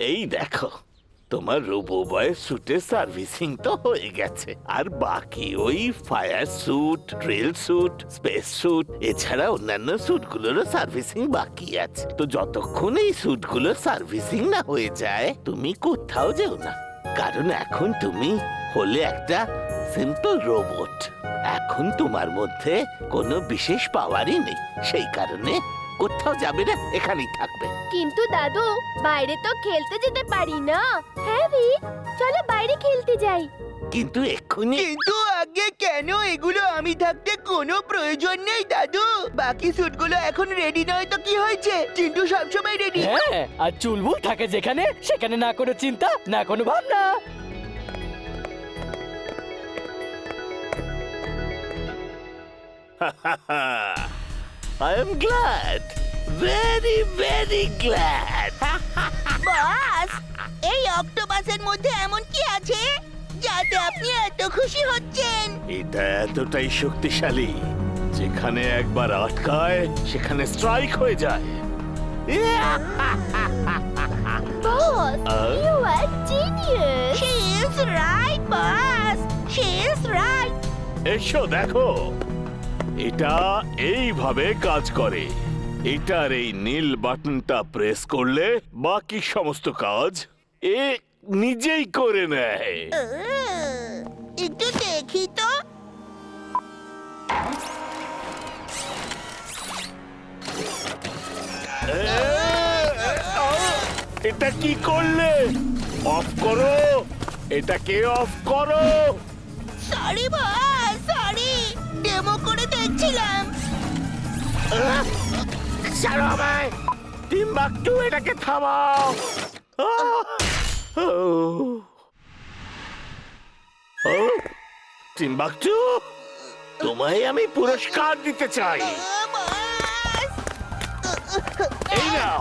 এই দেখো, তোমার রোবো বয়ের স্যুটের সার্ভিসিং তো হয়ে গেছে, আর বাকি ওই fire suit, drill suit, space suit এছাড়া অন্যান্য স্যুটগুলোরও সার্ভিসিং বাকি আছে। তো যতক্ষণ এই স্যুটগুলোর সার্ভিসিং না হয়ে যায় তুমি কোথাও যেও না, কারণ এখন তুমি হলে একটা সিম্পল রোবট। এখন তোমার মধ্যে কোনো বিশেষ পাওয়ারই নেই, সেই কারণে কোথাও যাবে না, এখানেই থাকবে। কিন্তু দাদু, বাইরে তো খেলতে যেতে পারি না। হ্যাঁ রিক, চলো বাইরে খেলতে যাই। কিন্তু এক্ষুনি কিন্তু আগে কেন এগুলো আমি থাকতে কোনো প্রয়োজন নেই দাদু। বাকি স্যুটগুলো এখন রেডি নয় তো কি হয়েছে, চিন্টু সবসময় রেডি। হ্যাঁ, আর চুলবুল থাকে যেখানে সেখানে না কোনো চিন্তা, না কোনো ভাবনা। I am glad, very very glad. বস, এই অক্টোপাসের মধ্যে এমন কি আছে যাতে আপনি এত খুশি হচ্ছেন? এটা এতটাই শক্তিশালী, যেখানে একবার আটকায় সেখানে স্ট্রাইক হয়ে যায়। Boss, you are genius. She is right, boss. She is right. এসো দেখো, এটা এইভাবে কাজ করে। এটার এই নীল বাটনটা প্রেস করলে বাকি সমস্ত কাজ এ নিজেই করে নেয়। একটু দেখি তো। এটা কি করলে? অফ করো, এটাকে অফ করো। সরি বস, সরি, ডেমো করে দেখছিলাম। ছাড়ো আমায়, টিম্বাকটু এটাকে থামাও। টিম্বাকটু, তোমায় আমি পুরস্কার দিতে চাই। বস, এই নাও,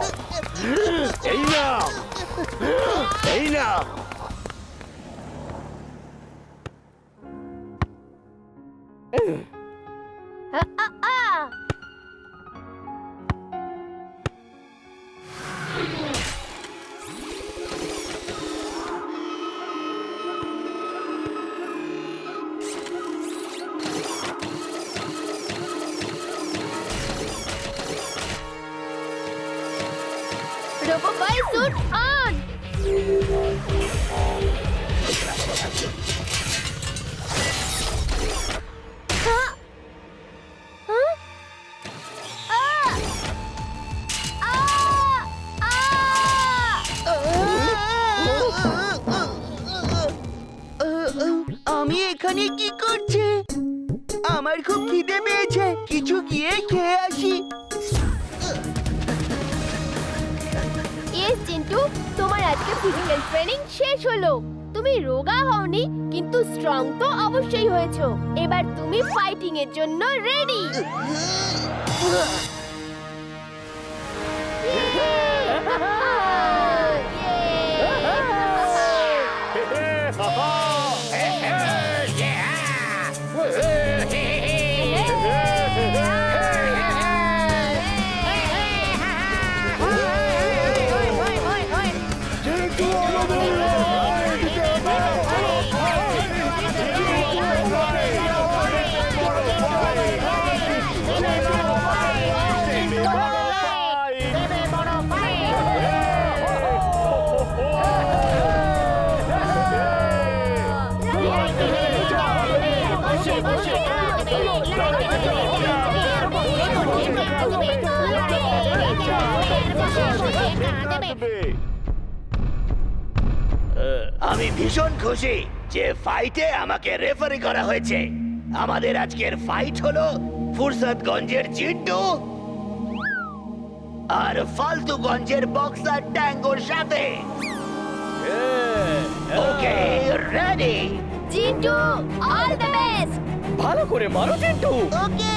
এই নাও, এই নাও। Robo boy suit on. আমি এখানে কি করছি? আমার খুব খিদে পেয়েছে, কিছু গিয়ে খেয়ে আসি। ইয়েস চিন্টু, তোমার আজকে ফিজিক্যাল ট্রেনিং শেষ হলো। তুমি রোগা হওনি, কিন্তু স্ট্রং তো অবশ্যই হয়েছো। এবার তুমি ফাইটিং এর জন্য রেডি। আমি ভীষণ খুশি যে ফাইটে আমাকে রেফারি করা হয়েছে। আমাদের আজকের ফাইট হলো ফুরসতগঞ্জের চিন্টু আর ফালতুগঞ্জের বক্সার ট্যাঙ্গোর সাথে। Okay, ready? Chintu, all the best. ভালো করে মারো চিন্টু। ওকে।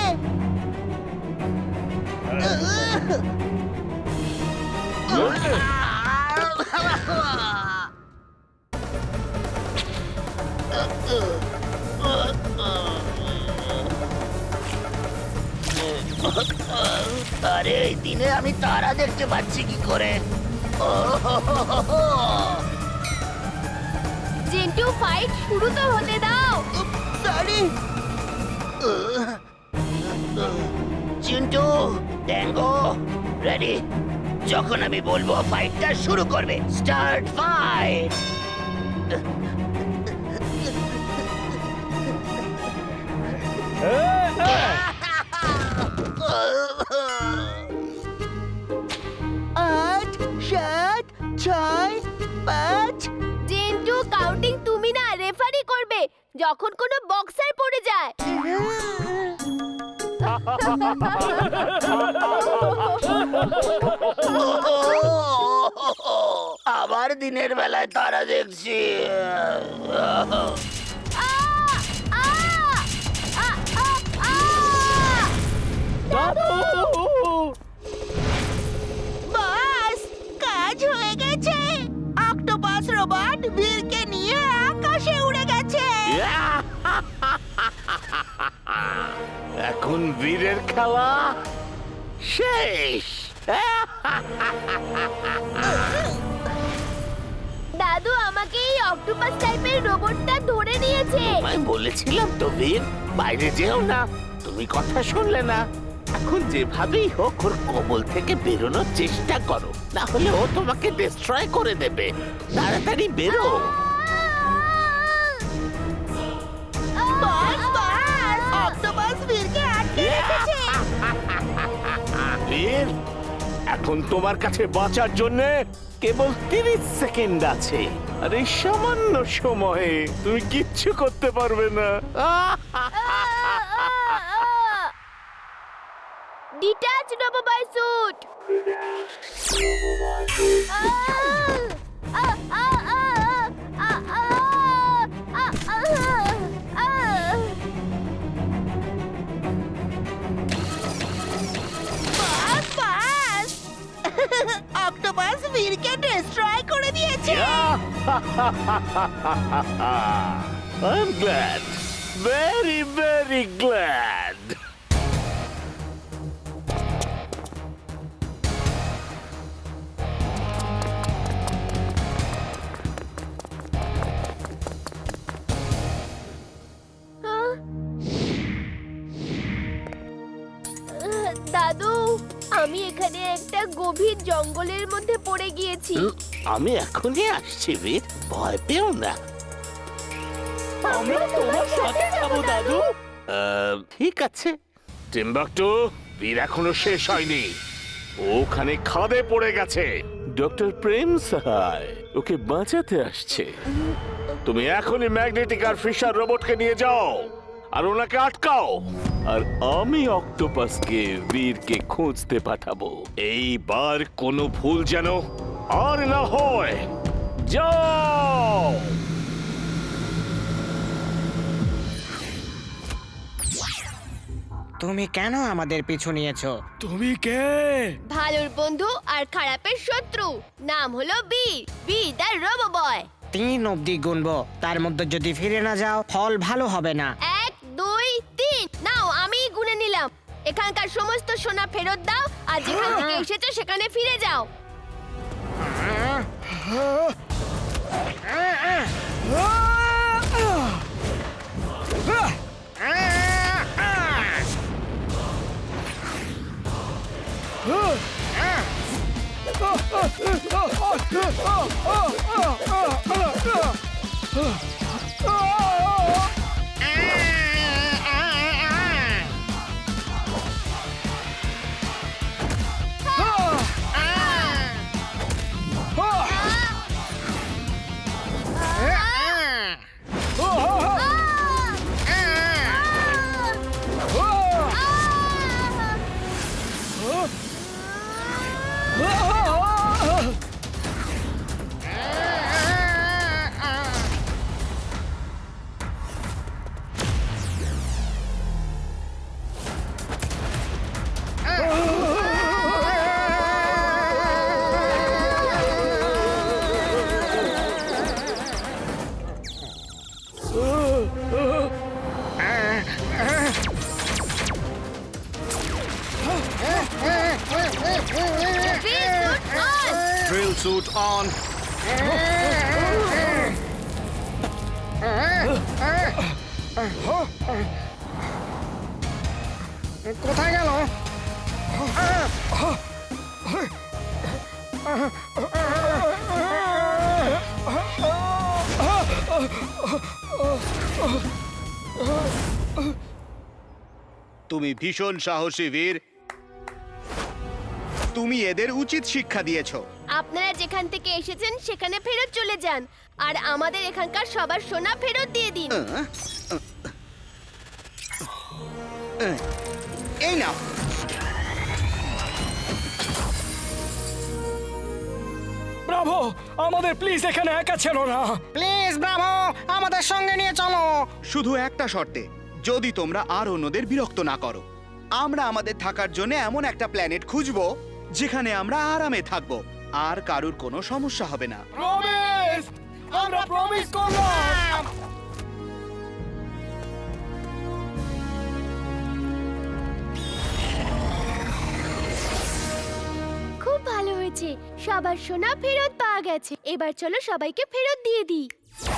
আরে এই দিনে আমি তারা দেখতে পাচ্ছি কি করে? ও হো হো হো হো। ফাইট শুরু তো হতে দাও। সরি। Chintu, tango, ready? যখন আমি বলবো ফাইটটা শুরু করবে, স্টার্ট ফাইট। আট, সাত, ছয়, পাঁচ। জিন্টু, কাউন্টিং তুমি না, রেফারি করবে যখন কোনো বক্সার পড়ে যায়। আবার দিনের বেলায় তারা দেখছি। আ! আ! আ! আ! আ! দাদু! বাস, কাজ হয়ে গেছে। অক্টোপাস রোবট বীরকে নিয়ে আকাশে উড়ে গেছে। এখন বীরের খেলা শেষ। দাদু, আমাকে এই অক্টোপাস টাইপের রোবটটা ধরে নিয়েছে। আমি বলেছিলাম তো বীর, বাইরে যেও না। তুমি কথা শুনলে না। এখন যেভাবেই হোক ওর কবল থেকে বেরোনোর চেষ্টা করো, না হলে ও তোমাকে ডিস্ট্রয় করে দেবে। তাড়াতাড়ি বেরো। বাস, বাস, অক্টোপাস বীরকে আটকে রেখেছে। বীর, এখন তোমার কাছে বাঁচার জন্য কেবল 30 সেকেন্ড আছে। আর এই সামান্য সময়ে তুমি কিচ্ছু করতে পারবে না। Detach robo boy suit. বাস, বাস, অক্টোপাস বীরকে ডিস্ট্রয় করে দিয়েছে। I'm glad. Very, very glad. দাদু, আমি এখানে একটা গভীর জঙ্গলের মধ্যে পড়ে গিয়েছি। আমি এখনই আসছি বীর, ভয় পেও না। আমরা তোমার সাথে যাবো দাদু। ঠিক আছে টিম্বাকটু, বীর এখনো শেষ হয়নি। ও ওখানে খাদে পড়ে গেছে। ডক্টর প্রেম সাহায় ওকে বাঁচাতে আসছে। তুমি এখনই ম্যাগনেটিক আর ফিশার রোবটকে নিয়ে যাও আর ওনাকে আটকাও। আর আমি অক্টোপাসকে বীরকে খুঁজতে পাঠাবো। এইবার কোনো ভুল যেন আর না হয়। যাও। তুমি কেন আমাদের পিছু নিয়েছো? তুমি কে? ভালোর বন্ধু আর খারাপের শত্রু, নাম হলো বীর। বীর দা রোবো বয়। 3 অব্দি গুনবো, তার মধ্যে যদি ফিরে না যাও ফল ভালো হবে না। 1, 2, 3। নাও, আমি গুনে নিলাম। এখানকার সমস্ত সোনা ফেরত দাও আর যেখান থেকে এসেছো সেখানে ফিরে যাও। Drill suit on. কোথায় গেল? তুমি ভীষণ সাহসী বীর। তুমি এদের উচিত শিক্ষা দিয়েছো। আপনারা যেখান থেকে এসেছেন সেখানে ফেরত চলে যান আর আমাদের এখানকার সবার সোনা ফেরত দিয়ে দিন। এই নাও। ব্রাভো, আমাদের প্লিজ এখানে একা ছেড়ো না। প্লিজ ব্রাভো, আমাদের সঙ্গে নিয়ে চলো। শুধু একটা শর্তে, যদি তোমরা আর অন্যদের বিরক্ত না করো। আমরা আমাদের থাকার জন্য এমন একটা প্ল্যানেট খুঁজবো যেখানে আমরা আরামে থাকবো আর কারুর কোনো সমস্যা হবে না। প্রমিস, আমরা প্রমিস করলাম। খুব ভালো হয়েছে, সবার সোনা ফেরত পাওয়া গেছে। এবার চলো সবাইকে ফেরত দিয়ে দিই।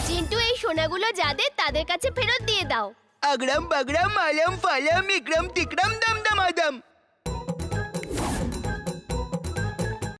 চিন্টু, এই সোনাগুলো যাদের তাদের কাছে ফেরত দিয়ে দাও। আগরাম বাগরাম আলাম ফালাম ইকরাম তিকরাম দাম দাম আদম।